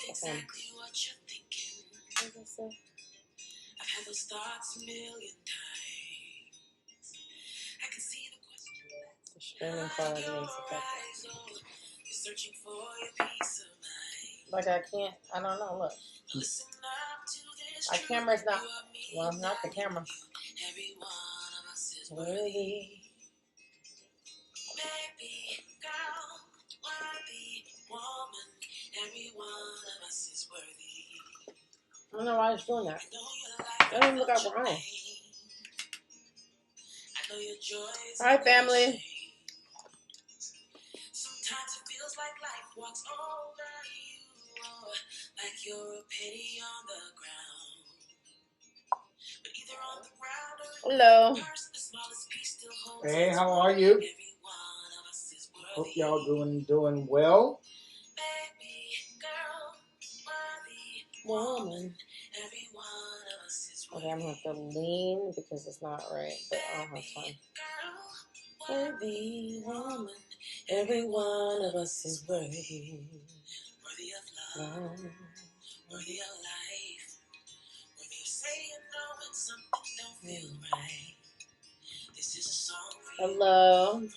exactly what you're thinking. I've had those thoughts a million times. I can see the question The streaming quality is affected. You're searching for your peace of mind. Like I can't, I don't know, look. Listen up to this. My camera's not, well, not the camera. Every one of us is Worthy. Baby girl, worthy woman. Every one of us is worthy. I don't know why it's doing that. I know your life. I don't even look like we're on. I know your joys. Hi, family. Sometimes it feels like life walks over you, like you're a penny on the ground. But either on the ground or hello. the smallest piece still holds. Hey, how are you? Every one of us is worthy. Hope y'all doing well. Baby girl, worthy Woman. Every one of us is worthy. Okay, I'm going to have to lean because it's not right, but I'll have fun. Worthy woman. Every one of us is worthy. Worthy of love. Worthy of life. Worthy of saying no when something don't feel right. This is a song for you. Hello. For all the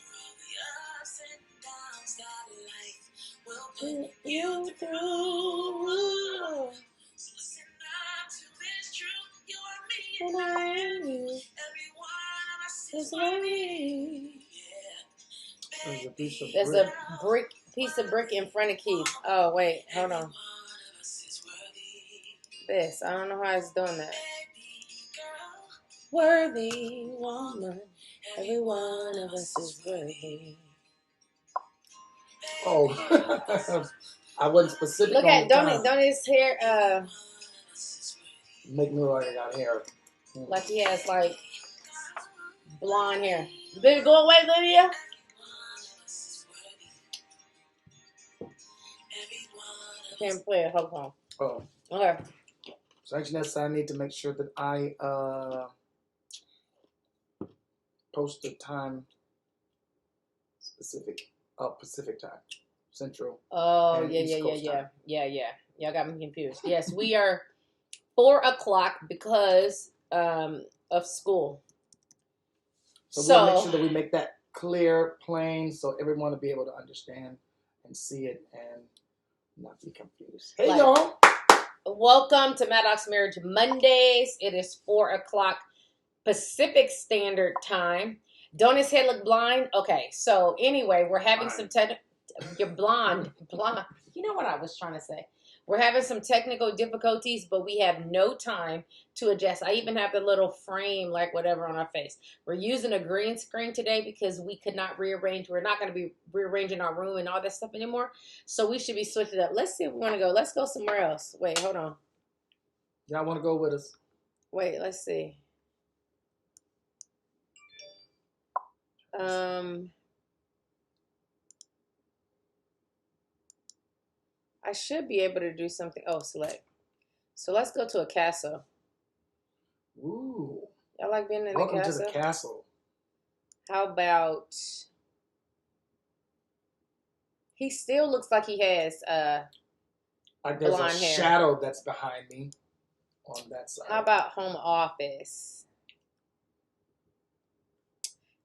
ups and downs that life will put you through. So listen up to this truth. You are me And I am you. Every one of us Is is worthy. worthy. There's a piece of There's brick. a piece of brick in front of Keith. Oh, wait. Hold on. This. I don't know how it's doing that. Worthy woman. Every one of us is worthy. Oh, I wasn't specific. Look at don't his hair make me look like I got hair. like he has like blonde hair. Baby, go away, Lydia. Can't play it. Hold on. Oh, Okay. so actually, I need to make sure that I post the time Pacific time, Central. Oh, and yeah. Y'all got me confused. Yes, we are 4:00 because of school. So we want to make sure that we make that clear, plain, so everyone will be able to understand and see it and not be confused. Hey, y'all. Welcome to Maddox Marriage Mondays. It is 4:00 Pacific Standard Time. Don't his head look blind? Okay, so anyway, we're having some you're blonde. You know what I was trying to say. We're having some technical difficulties, but we have no time to adjust. I even have the little frame, like whatever, on our face. We're using a green screen today because we could not rearrange. We're not going to be rearranging our room and all that stuff anymore. So we should be switching up. Let's see if we want to go. Let's go somewhere else. Wait, hold on. Y'all want to go with us? Wait, let's see. I should be able to do something. Oh, select. So let's go to a castle. Ooh. Y'all like being in the castle? castle? Welcome to the castle. How about... He still looks like he has there's blonde a hair. shadow that's behind me on that side. How about home office?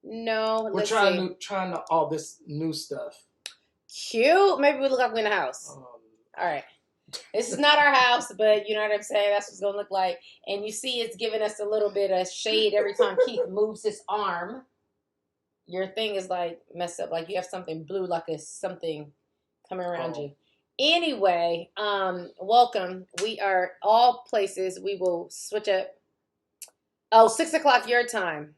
No, we're trying all this new stuff. Cute. Maybe we look like we're in a house. All right. This is not our house, but you know what I'm saying? That's what it's going to look like. And you see it's giving us a little bit of shade every time Keith moves his arm. Your thing is like messed up. Like you have something blue, like it's something coming around you. Anyway, welcome. We are all places. We will switch up. Oh, 6:00 your time.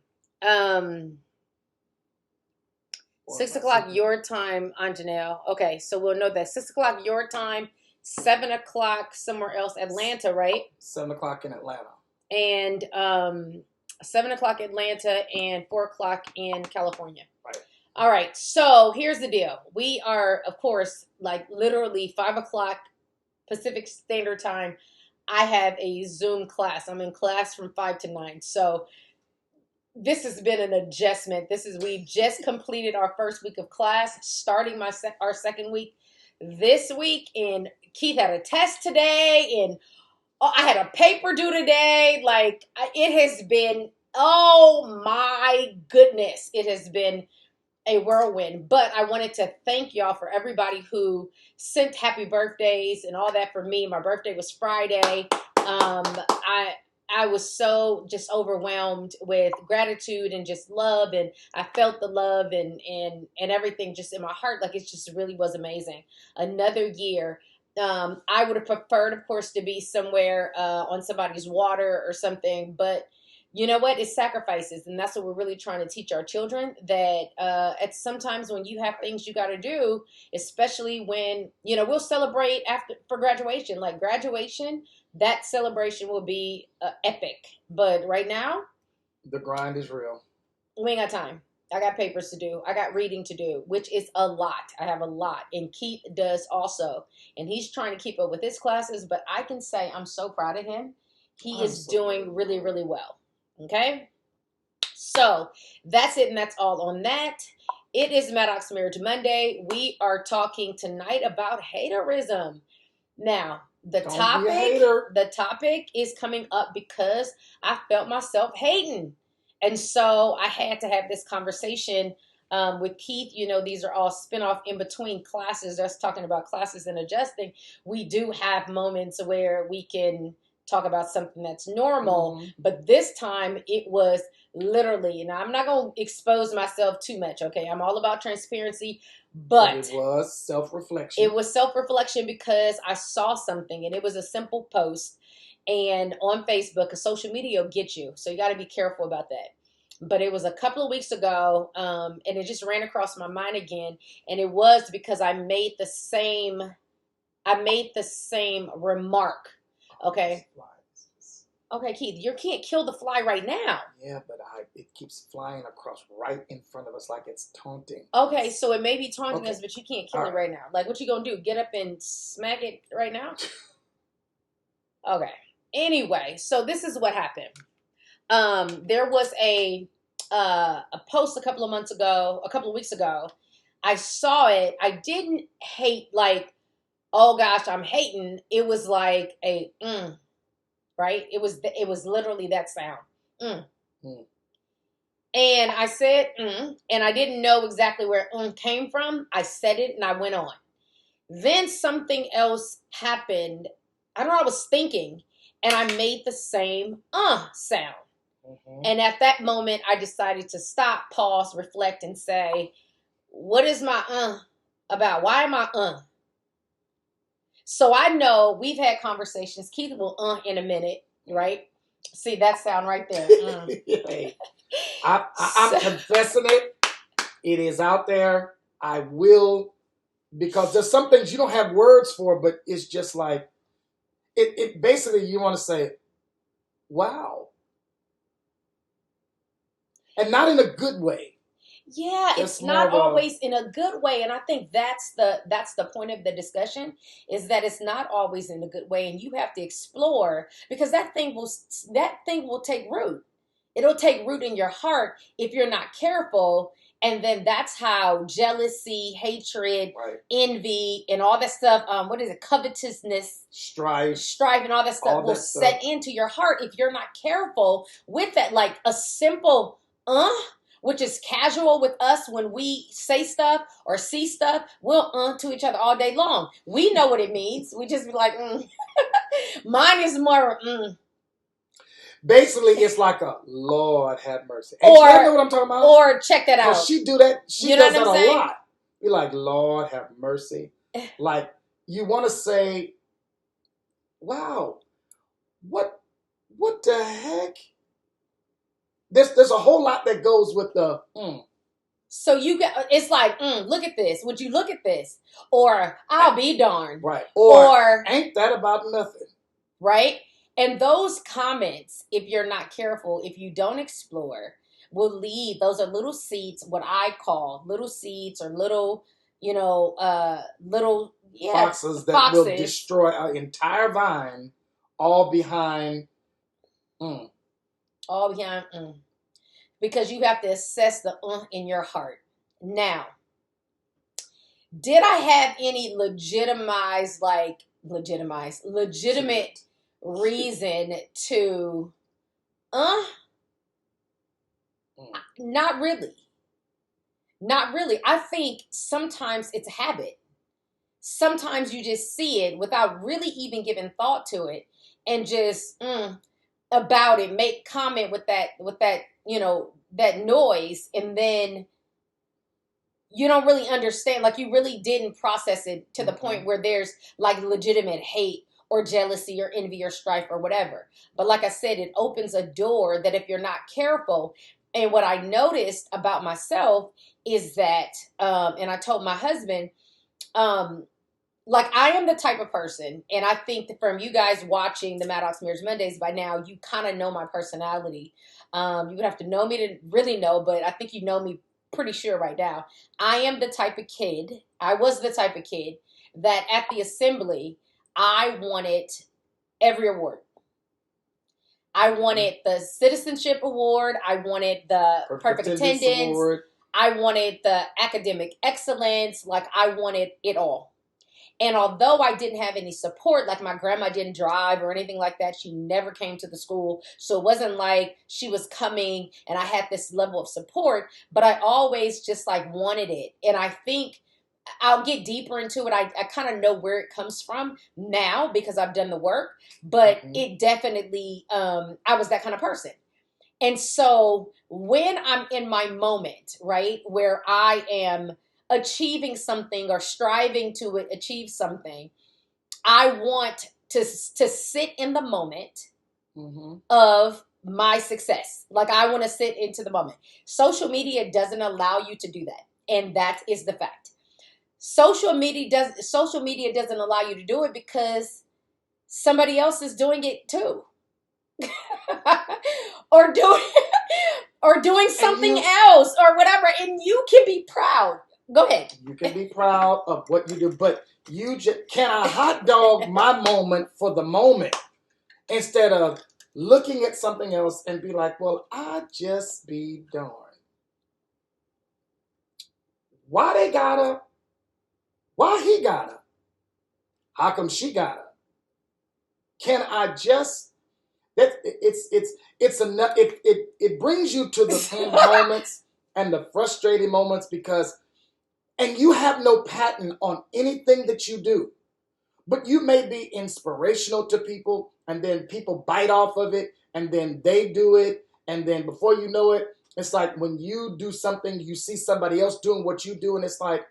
6:00 your time, Anjanelle. Okay, so we'll know that 6:00 your time, 7:00 somewhere else, Atlanta, right? 7:00 in Atlanta. And 7:00 Atlanta and 4:00 in California. Right. All right. So here's the deal. We are, of course, like literally 5:00 Pacific Standard Time. I have a Zoom class. I'm in class from 5 to 9. So this has been an adjustment. We just completed our first week of class, starting our second week this week. And Keith had a test today, and I had a paper due today. Like, it has been, oh my goodness, it has been a whirlwind. But I wanted to thank y'all for everybody who sent happy birthdays and all that for me. My birthday was Friday. I was so just overwhelmed with gratitude and just love, and I felt the love and everything just in my heart. Like, it just really was amazing. Another year. I would have preferred, of course, to be somewhere on somebody's water or something, but you know what? It's sacrifices, and that's what we're really trying to teach our children, that at sometimes when you have things you got to do, especially when, we'll celebrate for graduation. Like, graduation, that celebration will be epic. But right now, the grind is real. We ain't got time. I got papers to do. I got reading to do, which is a lot. I have a lot. And Keith does also. And he's trying to keep up with his classes, but I can say I'm so proud of him. He is doing really, really well. Okay? So that's it, and that's all on that. It is Maddox Marriage Monday. We are talking tonight about haterism. Now, the topic is coming up because I felt myself hating. And so I had to have this conversation with Keith. These are all spinoff in between classes. Us talking about classes and adjusting. We do have moments where we can talk about something that's normal, but this time it was literally, and I'm not going to expose myself too much, okay? I'm all about transparency, but it was self-reflection. It was self-reflection because I saw something, and it was a simple post, and on Facebook, because social media will get you, so you got to be careful about that. But it was a couple of weeks ago, and it just ran across my mind again, and it was because I made the same remark. Okay. Okay, Keith, you can't kill the fly right now. Yeah, but it keeps flying across right in front of us like it's taunting. Okay, so it may be taunting us, but you can't kill it right now. Like, what you gonna do? Get up and smack it right now? Okay. Anyway, so this is what happened. There was a post a couple of weeks ago. I saw it. I didn't hate like, oh gosh, I'm hating. It was like a right? It was literally that sound. And I said and I didn't know exactly where came from. I said it and I went on. Then something else happened. I don't know, I was thinking, and I made the same sound. And at that moment, I decided to stop, pause, reflect, and say, what is my about? Why am I So I know we've had conversations. Keith will in a minute, right? See that sound right there. Hey, I'm confessing it. It is out there. I will, because there's some things you don't have words for, but it's just like, it basically, you want to say, wow. And not in a good way. Yeah, it's not always in a good way, and I think that's the point of the discussion, is that it's not always in a good way, and you have to explore, because that thing will take root. It'll take root in your heart if you're not careful, and then that's how jealousy, hatred, envy, and all that stuff. What is it? Covetousness, strife, and all that stuff will set into your heart if you're not careful with that. Like a simple which is casual with us when we say stuff or see stuff, we'll to each other all day long. We know what it means. We just be like, Mine is more, Basically, it's like a Lord have mercy. And you know what I'm talking about? Or check that out. She do that. She does that a lot. You're like, Lord have mercy. Like, you want to say, wow, what the heck? There's a whole lot that goes with the So it's like, look at this. Would you look at this? Or I'll be darned. Right. Or ain't that about nothing? Right? And those comments, if you're not careful, if you don't explore, will lead. Those are little seeds, what I call little seeds, or little, foxes that will destroy an entire vine, all behind. All behind. Because you have to assess the in your heart. Now, did I have any legitimized, like, legitimate reason to, not really. Not really. I think sometimes it's a habit. Sometimes you just see it without really even giving thought to it and just about it, make comment with that, that noise, and then you don't really understand, like you really didn't process it to the point where there's like legitimate hate or jealousy or envy or strife or whatever. But like I said, it opens a door that if you're not careful, and what I noticed about myself is that, and I told my husband, like I am the type of person, and I think that from you guys watching the Maddox Marriage Mondays by now, you kind of know my personality. You would have to know me to really know, but I think you know me pretty sure right now. I am the type of kid, I was the type of kid that at the assembly, I wanted every award. I wanted the citizenship award. I wanted the perfect attendance award. I wanted the academic excellence. Like I wanted it all. And although I didn't have any support, like my grandma didn't drive or anything like that, she never came to the school. So it wasn't like she was coming and I had this level of support, but I always just like wanted it. And I think I'll get deeper into it. I kind of know where it comes from now because I've done the work, but it definitely, I was that kind of person. And so when I'm in my moment, right, where I am achieving something or striving to achieve something, I want to sit in the moment of my success. Like I want to sit into the moment. Social media doesn't allow you to do that. And that is the fact. Social media doesn't allow you to do it because somebody else is doing it too. or doing something else or whatever, and you can be proud. Go ahead. You can be proud of what you do, but you just can I hot dog my moment for the moment instead of looking at something else and be like, well, I just be darned. Why they gotta? Why he gotta? How come she gotta? Can I just? It's enough. It brings you to the pain moments and the frustrating moments because, and you have no patent on anything that you do, but you may be inspirational to people, and then people bite off of it, and then they do it, and then before you know it, it's like when you do something, you see somebody else doing what you do, and it's like,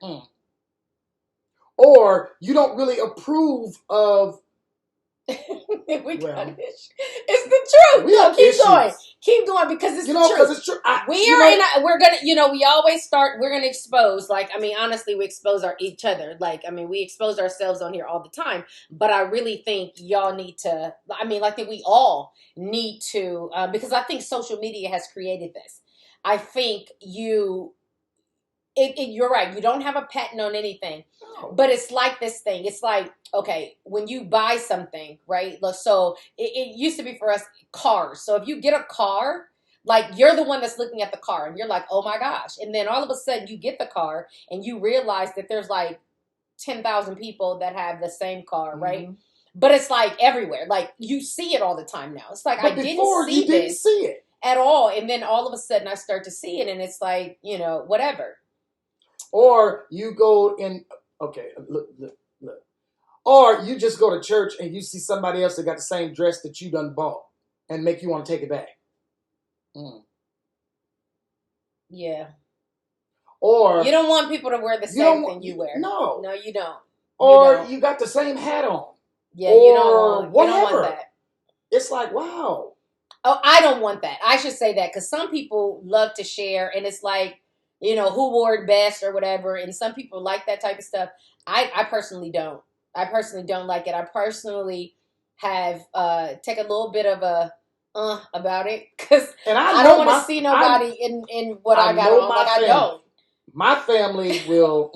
or you don't really approve of. It's the truth. No, keep going because it's the truth. Because it's true. We're gonna, we always start. We're gonna expose. Like, I mean, honestly, we expose each other. Like, I mean, we expose ourselves on here all the time. But I really think y'all need to. I mean, I think we all need to because I think social media has created this. I think you're right. You don't have a patent on anything. But it's like this thing. It's like, okay, when you buy something, right? So it used to be for us cars. So if you get a car, like you're the one that's looking at the car and you're like, oh my gosh. And then all of a sudden you get the car and you realize that there's like 10,000 people that have the same car, right? But it's like everywhere. Like you see it all the time now. It's like, but I didn't see it at all. And then all of a sudden I start to see it and it's like, whatever. Or you go in... Okay, look. Or you just go to church and you see somebody else that got the same dress that you done bought and make you want to take it back. Yeah. Or... You don't want people to wear the same thing you wear. No. No, you don't. Or you got the same hat on. Yeah, you don't want that. It's like, wow. Oh, I don't want that. I should say that because some people love to share and it's like, who wore it best or whatever. And some people like that type of stuff. I personally don't. I personally don't like it. I personally have take a little bit of a about it because I don't want to see nobody in what I got on. Like I don't. My family will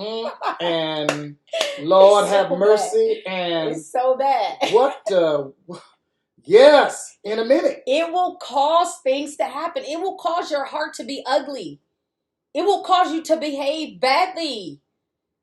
and Lord have mercy and it's so bad. Yes, in a minute. It will cause things to happen. It will cause your heart to be ugly. It will cause you to behave badly.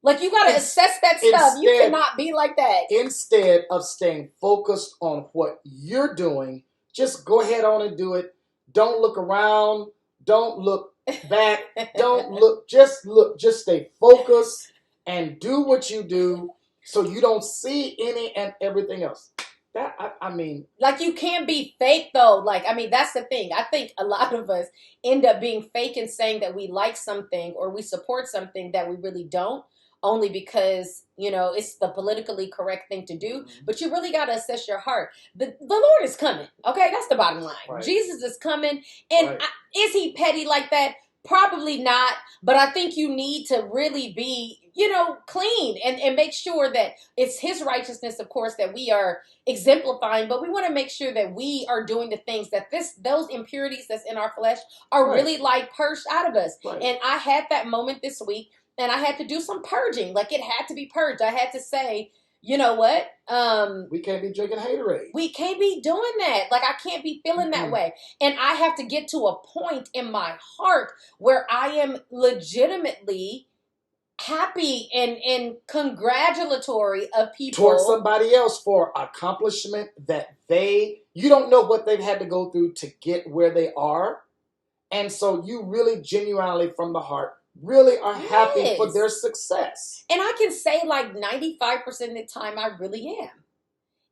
Like, you got to assess that stuff. You cannot be like that. Instead of staying focused on what you're doing, just go ahead on and do it. Don't look around. Don't look back. Don't look. Just look. Just stay focused and do what you do so you don't see any and everything else. I mean, like, you can't be fake though. Like, I mean, that's the thing. I think a lot of us end up being fake and saying that we like something or we support something that we really don't, only because, you know, it's the politically correct thing to do. But you really got to assess your heart. The Lord is coming. Okay, that's the bottom line. Right. Jesus is coming. And is he petty like that? Probably not. But I think you need to really be, you know, clean and make sure that it's his righteousness, of course, that we are exemplifying, but we want to make sure that we are doing the things that those impurities that's in our flesh are really like purged out of us. And I had that moment this week, and I had to do some purging. Like, it had to be purged. I had to say, you know what? We can't be drinking haterade. We can't be doing that. Like, I can't be feeling that way. And I have to get to a point in my heart where I am legitimately happy and congratulatory of people towards somebody else for accomplishment that you don't know what they've had to go through to get where they are. And so you really genuinely from the heart really are happy for their success. And I can say like 95% of the time I really am,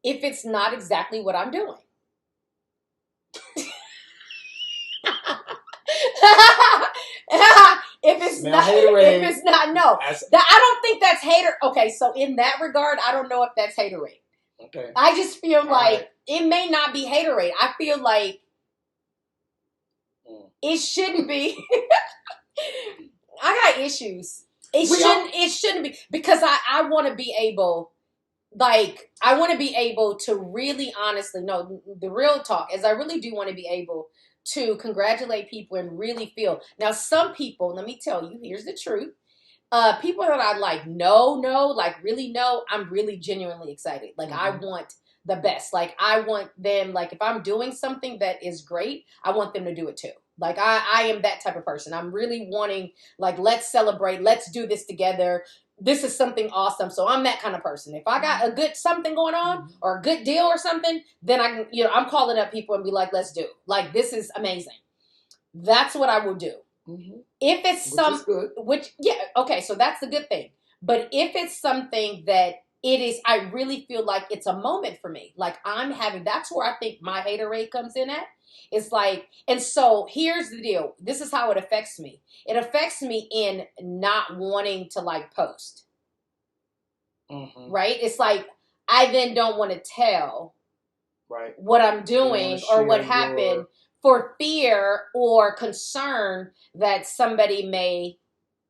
if it's not exactly what I'm doing. If it's not, no. I don't think that's hater. Okay, so in that regard, I don't know if that's haterade. Okay. I just feel like it may not be haterade. I feel like it shouldn't be. I got issues. It shouldn't be, because I want to be able, like, I want to be able to really honestly, no, the real talk is I really do want to be able to congratulate people and really feel. Now, some people, let me tell you, here's the truth. People that I like, really know, I'm really genuinely excited. Like, I want the best. Like, I want them, like, if I'm doing something that is great, I want them to do it too. Like, I am that type of person. I'm really wanting, like, let's celebrate. Let's do this together. This is something awesome. So I'm that kind of person. If I got a good something going on or a good deal or something, then I can, I'm calling up people and be like, let's do it. Like, this is amazing. That's what I will do. If it's okay, so that's the good thing. But if it's something that I really feel like it's a moment for me. Like, that's where I think my haterade comes in at. It's like, and so here's the deal. This is how it affects me. It affects me in not wanting to, like, post. Right? It's like, I then don't want to tell what I'm doing or what happened for fear or concern that somebody may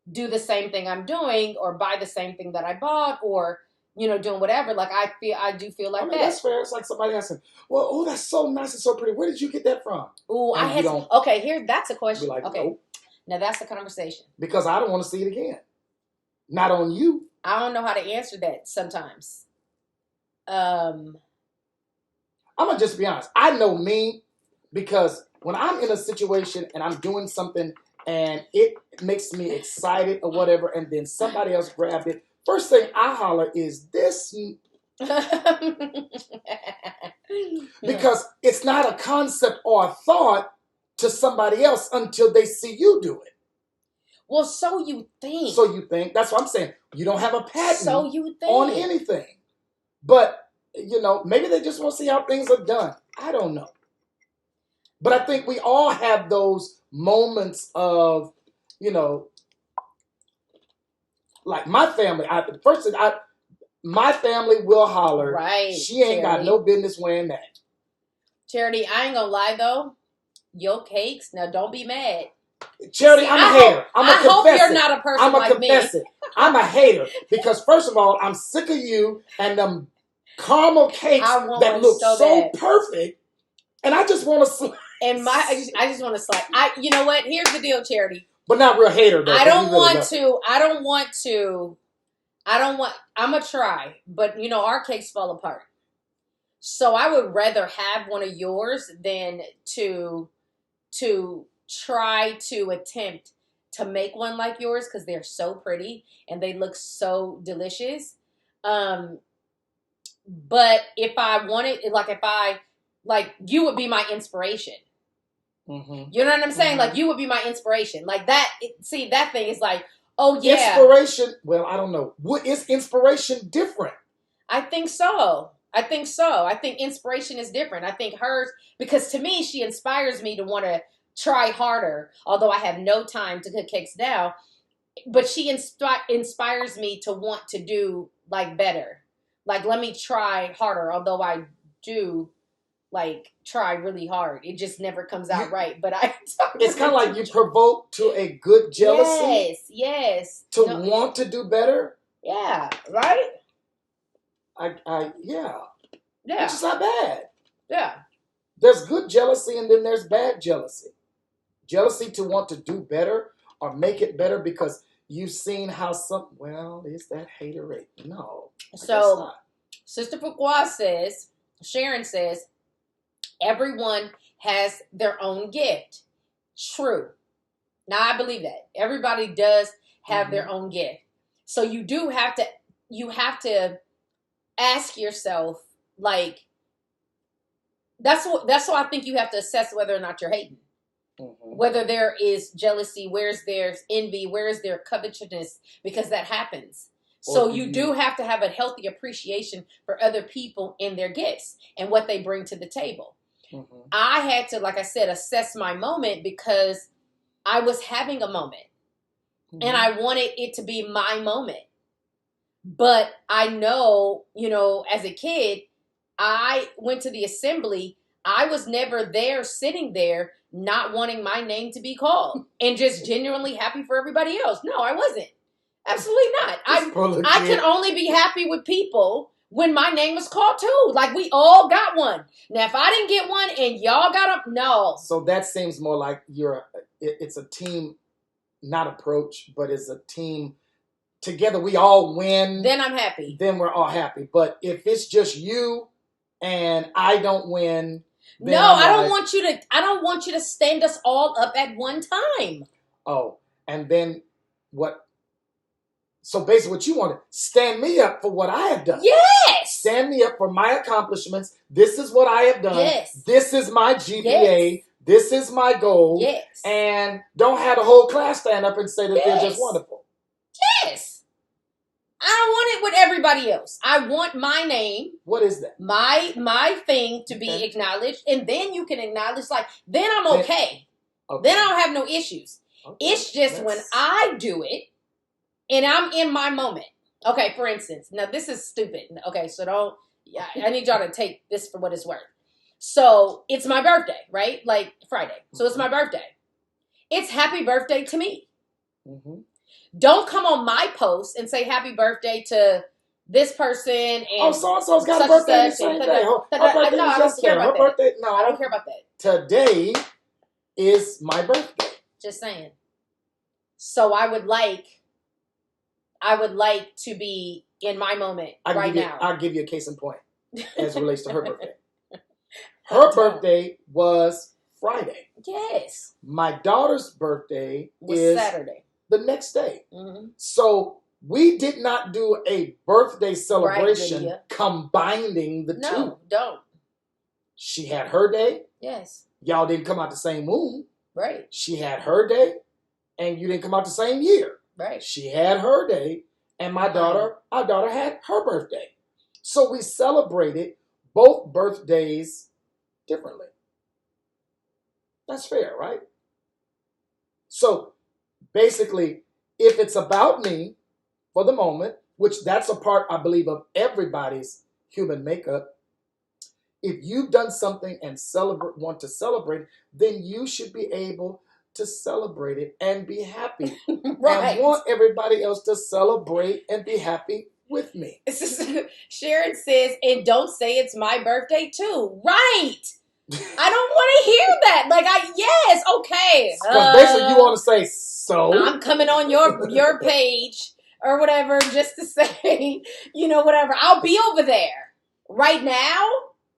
do the same thing I'm doing or buy the same thing that I bought or, doing whatever. Like, I do feel like that. That's fair. It's like somebody asking, well, oh, that's so nice and so pretty. Where did you get that from? Oh, that's a question. Like, okay. Nope. Now that's a conversation. Because I don't want to see it again. Not on you. I don't know how to answer that sometimes. I'm going to just be honest. I know me because when I'm in a situation and I'm doing something and it makes me excited or whatever, and then somebody else grabbed it, first thing I holler is this. Because it's not a concept or a thought to somebody else until they see you do it. Well, so you think. That's what I'm saying. You don't have a patent on anything. But, maybe they just want to see how things are done. I don't know. But I think we all have those moments of, like my family. My family will holler. Right. She ain't got no business wearing that. Charity, I ain't gonna lie though. Your cakes. Now, don't be mad. Charity, I'm a hater. I hope you're not a person like me. I'm a hater because first of all, I'm sick of you and them caramel cakes that look so perfect, and I just want to slide. And I just want to slide. You know what? Here's the deal, Charity. But not real hater though. I'm gonna try, but our cakes fall apart. So I would rather have one of yours than to try to attempt to make one like yours because they're so pretty and they look so delicious. But if I wanted, you would be my inspiration. Mm-hmm. You know what I'm saying? Mm-hmm. Like, you would be my inspiration. Like that. See, that thing is like, oh yeah. Inspiration. Well, I don't know. What is inspiration different? I think so. I think inspiration is different. I think hers, because to me, she inspires me to want to try harder, although I have no time to cook cakes now. But she inspires me to want to do like better. Like, let me try harder, although I do like try really hard. It just never comes out right. But it's kind of like you provoke to a good jealousy. Yes. To want to do better. Yeah. Right. Yeah. Yeah. Which is not bad. Yeah. There's good jealousy and then there's bad jealousy. Jealousy to want to do better or make it better because you've seen how is that haterade? No. So, Sister Fuqua says, Sharon says, everyone has their own gift. True. Now, I believe that. Everybody does have their own gift. So you have to ask yourself, like, that's what I think you have to assess whether or not you're hating. Mm-hmm. Whether there is jealousy, where's there's envy, where is there covetousness, because that happens. So you do have to have a healthy appreciation for other people and their gifts and what they bring to the table. Mm-hmm. I had to, like I said, assess my moment because I was having a moment. Mm-hmm. And I wanted it to be my moment. But I know, as a kid, I went to the assembly. I was never there, sitting there, not wanting my name to be called and just genuinely happy for everybody else. No, I wasn't. Absolutely not. I can only be happy with people when my name was called too. Like, we all got one. Now, if I didn't get one and y'all got no. So that seems more like it's a team, not approach, but it's a team. Together we all win. Then I'm happy. Then we're all happy. But if it's just you and I don't win, then I don't want you to stand us all up at one time. Oh, and then what? So basically what you want to stand me up for what I have done. Yes. Stand me up for my accomplishments. This is what I have done. Yes. This is my GPA. Yes. This is my goal. Yes. And don't have the whole class stand up and say that they're just wonderful. Yes. I don't want it with everybody else. I want my name. What is that? My thing to be acknowledged. And then you can acknowledge, then I'm okay. Then I don't have no issues. Okay. It's just when I do it and I'm in my moment. Okay, for instance. Now, this is stupid. Okay, so I need y'all to take this for what it's worth. So, it's my birthday, right? Like, Friday. So, it's my birthday. It's happy birthday to me. Mm-hmm. Don't come on my post and say happy birthday to this person and so-and-so's got a birthday the same day. I don't care about that. No, I don't care about that. Today is my birthday. Just saying. So I would like to be in my moment now. I'll give you a case in point as it relates to her birthday. Her birthday was Friday. Yes. My daughter's birthday was Saturday. The next day. Mm-hmm. So we did not do a birthday celebration combining the two. No, don't. She had her day. Yes. Y'all didn't come out the same moon. Right. She had her day, and you didn't come out the same year. Right. She had her day, and our daughter had her birthday. So we celebrated both birthdays differently. That's fair, right? So basically, if it's about me for the moment, which that's a part, I believe, of everybody's human makeup, if you've done something and want to celebrate, then you should be able to celebrate it and be happy. Right. And want everybody else to celebrate and be happy with me. Sharon says, and don't say it's my birthday too. Right. I don't want to hear that. Yes, okay. Because basically you want to say, so? I'm coming on your page or whatever just to say, whatever. I'll be over there. Right now?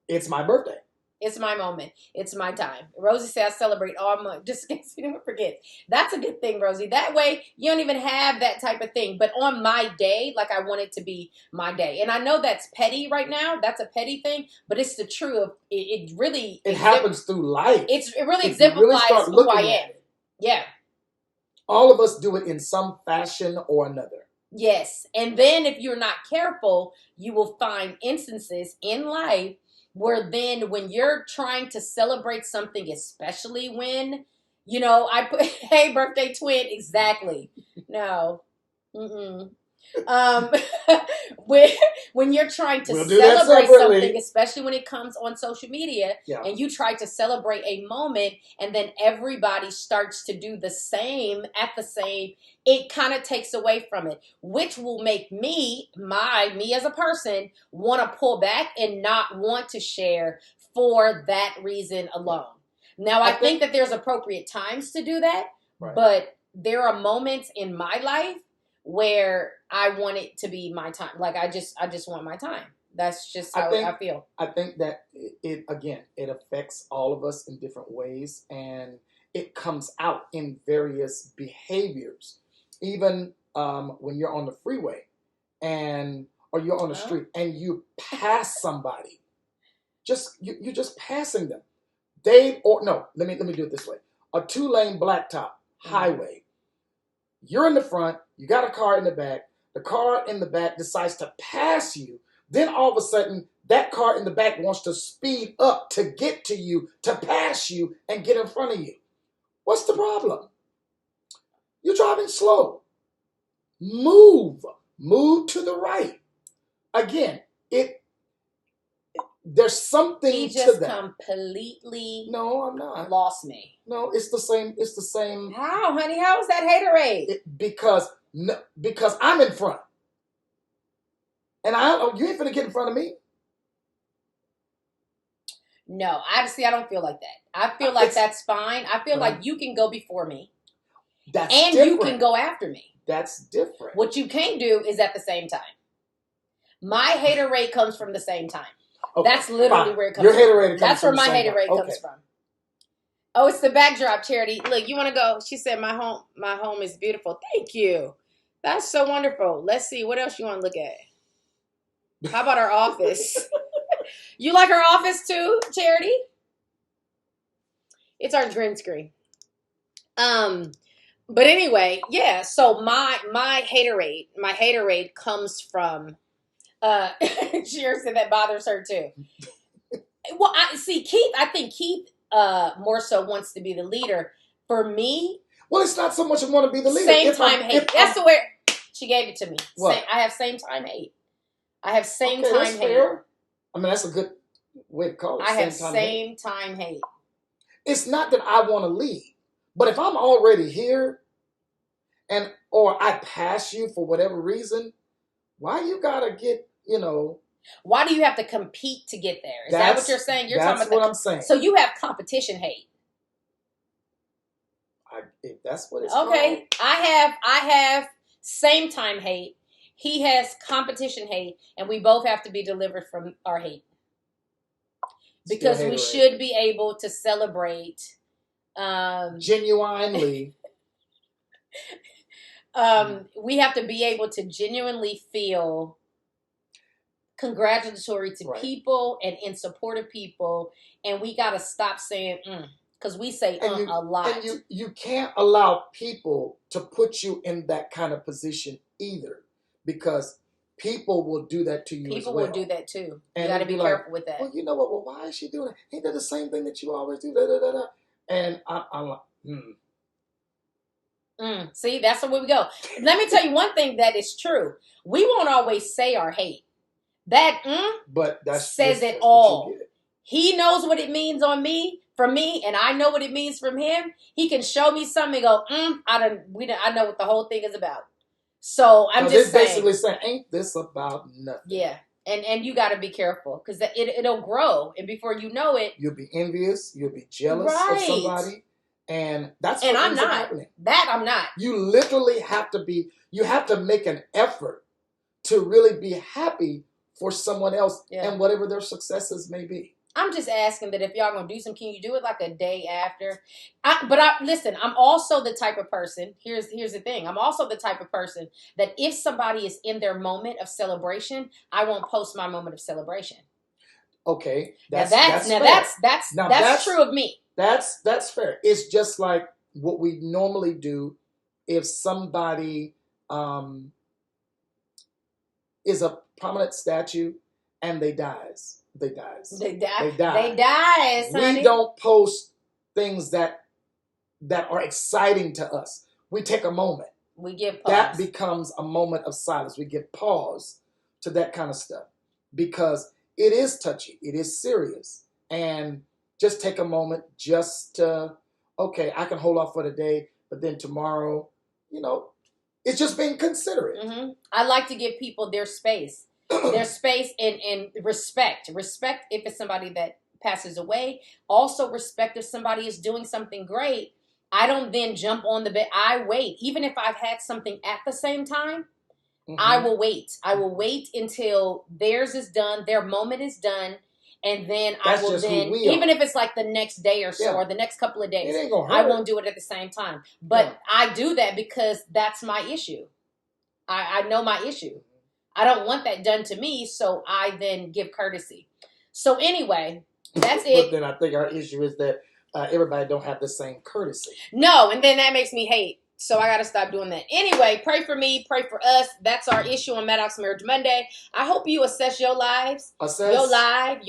It's my birthday. It's my moment. It's my time. Rosie said I celebrate all month. Just in case you don't forget. That's a good thing, Rosie. That way you don't even have that type of thing. But on my day, like I want it to be my day. And I know that's petty right now. That's a petty thing. But it's the truth. It really... It happens through life. It really If you really exemplifies start who looking I at am. it. Yeah. All of us do it in some fashion or another. Yes. And then if you're not careful, you will find instances in life where then when you're trying to celebrate something, especially when, you know, I put, hey, birthday twin, exactly. No. Mm-mm. When you're trying to celebrate something, especially when it comes on social media, and you try to celebrate a moment, and then everybody starts to do the same at the same, it kind of takes away from it, which will make me as a person want to pull back and not want to share for that reason alone. Now, I think that there's appropriate times to do that, but there are moments in my life where I want it to be my time. Like I just want my time. That's just how I feel. I think that it affects all of us in different ways, and it comes out in various behaviors. Even when you're on the freeway or you're on the street and you pass somebody, you're just passing them. Let me do it this way. A 2-lane blacktop highway. You're in the front, you got a car in the back, the car in the back decides to pass you, then all of a sudden, that car in the back wants to speed up to get to you, to pass you, and get in front of you. What's the problem? You're driving slow. Move to the right. Again, there's something to that. He just completely I'm not. Lost me. No, it's the same. How, honey? How is that haterade? Because I'm in front. And you ain't finna get in front of me. No, I don't feel like that. I feel like that's fine. I feel like you can go before me. That's and different. You can go after me. That's different. What you can't do is at the same time. My haterade comes from the same time. Okay, that's literally where it comes from. Your haterade comes That's where my haterade comes from. Oh, it's the backdrop, Charity. Look, you want to go? She said, my home is beautiful. Thank you. That's so wonderful. Let's see. What else you want to look at? How about our office? You like our office too, Charity? It's our green screen. But anyway, yeah. So my haterade comes from. Sheer said that bothers her too. Well, I think Keith more so wants to be the leader. For me, well, it's not so much I want to be the leader. Same time hate. That's the way she gave it to me. I have same time hate. I have same time hate. Fair. I mean, that's a good way to call it. I have same time hate. It's not that I want to lead, but if I'm already here, or I pass you for whatever reason, why you gotta get, Why do you have to compete to get there? Is that what you're saying? You're talking about what I'm saying. So you have competition hate. If that's what it's okay. Called. I have same time hate. He has competition hate, and we both have to be delivered from our hate. Because we should be able to celebrate genuinely. We have to be able to genuinely feel congratulatory to people and in support of people, and we got to stop saying because we say a lot. And you can't allow people to put you in that kind of position either, because people will do that to you. People will do that too. And you got to be careful with that. Well, you know what? Well, why is she doing it? Ain't that the same thing that you always do? Da, da, da, da. And I'm like, See, that's the way we go. Let me tell you one thing that is true. We won't always say our hate. That but that says it all. He knows what it means from me, and I know what it means from him. He can show me something and go, I know what the whole thing is about. So I'm just saying. Basically saying, ain't this about nothing? Yeah. And you got to be careful because it'll grow. And before you know it. You'll be envious. You'll be jealous of somebody. And that's what I'm not. Happening. That I'm not. You literally have to make an effort to really be happy for someone else and whatever their successes may be. I'm just asking that if y'all gonna do some, can you do it like a day after? Listen, I'm also the type of person. Here's the thing. I'm also the type of person that if somebody is in their moment of celebration, I won't post my moment of celebration. Okay, That's true of me. That's fair. It's just like what we normally do if somebody is a prominent statue and they dies. They die. Honey. We don't post things that are exciting to us. We take a moment. We give pause. That becomes a moment of silence. We give pause to that kind of stuff because it is touchy. It is serious. And just take a moment just to, okay, I can hold off for the day, but then tomorrow, it's just being considerate. Mm-hmm. I like to give people their space. Their space and respect. Respect if it's somebody that passes away. Also respect if somebody is doing something great. I don't then jump on the bed. I wait. Even if I've had something at the same time, I will wait. I will wait until theirs is done, their moment is done, and then I will then, even if it's like the next day or so, or the next couple of days, I won't do it at the same time. But I do that because that's my issue. I know my issue. I don't want that done to me, so I then give courtesy. So anyway, that's it. But then I think our issue is that everybody don't have the same courtesy. No, and then that makes me hate. So I got to stop doing that. Anyway, pray for me, pray for us. That's our issue on Maddox Marriage Monday. I hope you assess your lives. Your life,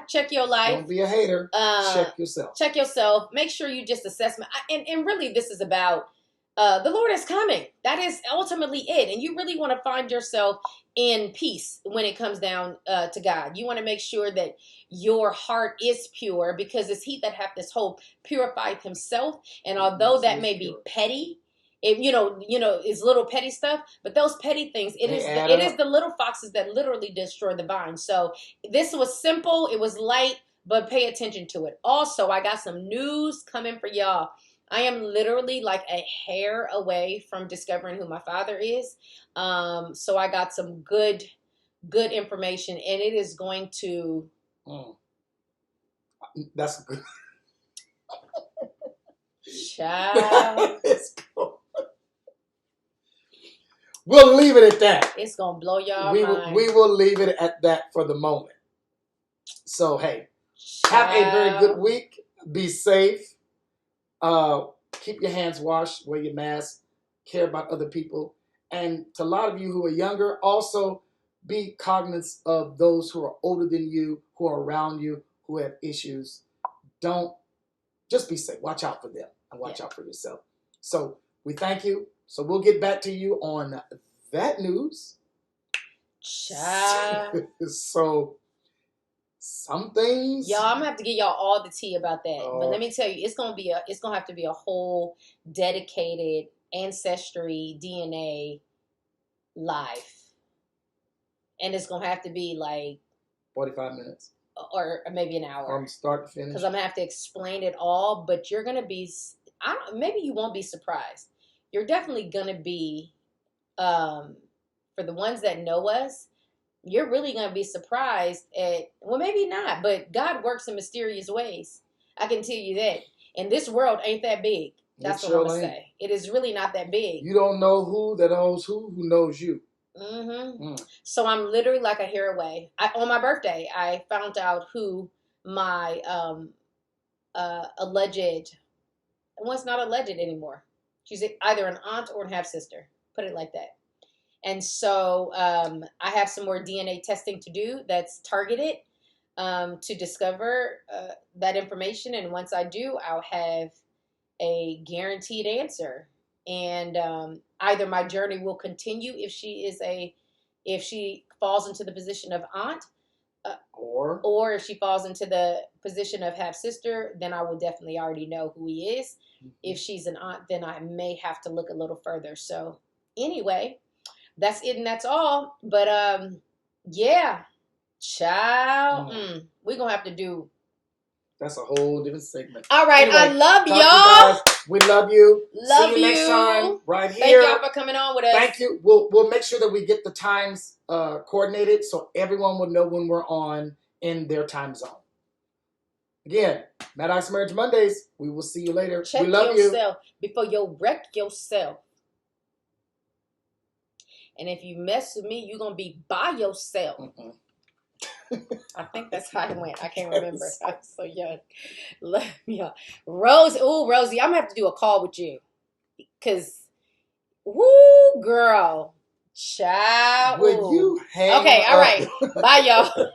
check your life. Don't be a hater. Check yourself. Check yourself. Make sure you just assess. And really, this is about the Lord is coming. That is ultimately it. And you really want to find yourself in peace when it comes down to God. You want to make sure that your heart is pure because it's He that hath this hope purified Himself. And although that may be petty, it's little petty stuff, but those petty things, it is the little foxes that literally destroy the vine. So this was simple. It was light, but pay attention to it. Also, I got some news coming for y'all. I am literally like a hair away from discovering who my father is. So I got some good information, and it is going to. That's good. Child. We'll leave it at that. It's gonna blow y'all mind. We will leave it at that for the moment. So hey, have a very good week. Be safe. Keep your hands washed, wear your mask, care about other people. And to a lot of you who are younger, also be cognizant of those who are older than you, who are around you, who have issues. Just be safe. Watch out for them and watch out for yourself. So we thank you. So we'll get back to you on that news. Child. So some things, y'all, I'm gonna have to give y'all all the tea about that. But let me tell you, it's gonna have to be a whole dedicated ancestry DNA live, and it's gonna have to be like 45 minutes or maybe an hour from start to finish. Because I'm gonna have to explain it all. But you're gonna be, maybe you won't be surprised. You're definitely gonna be, for the ones that know us. You're really going to be surprised at, well, maybe not, but God works in mysterious ways. I can tell you that. And this world ain't that big. That's what I'm going to say. It is really not that big. You don't know who that knows who knows you. So I'm literally like a hair away. On my birthday, I found out who my alleged, well, it's not alleged anymore. She's either an aunt or a half-sister. Put it like that. And so I have some more DNA testing to do that's targeted to discover that information. And once I do, I'll have a guaranteed answer. And either my journey will continue if she falls into the position of aunt, or if she falls into the position of half-sister, then I will definitely already know who he is. If she's an aunt, then I may have to look a little further. So anyway, that's it and that's all. But yeah, child, we're gonna have to do. That's a whole different segment. All right, anyway, I love y'all. We love you. Love See you next you. time right Thank here. y'all for coming on with us. Thank you. We'll make sure that we get the times coordinated so everyone will know when we're on in their time zone. Again, Maddox Marriage Mondays. We will see you later. Check we love yourself before you wreck yourself. And if you mess with me, you're going to be by yourself. Mm-mm. I think that's how it went. I can't remember. I'm so young. Love y'all. Rose, Rosie, I'm going to have to do a call with you. Because, woo, girl. Child. Would you hang Okay, all up? right. Bye, y'all.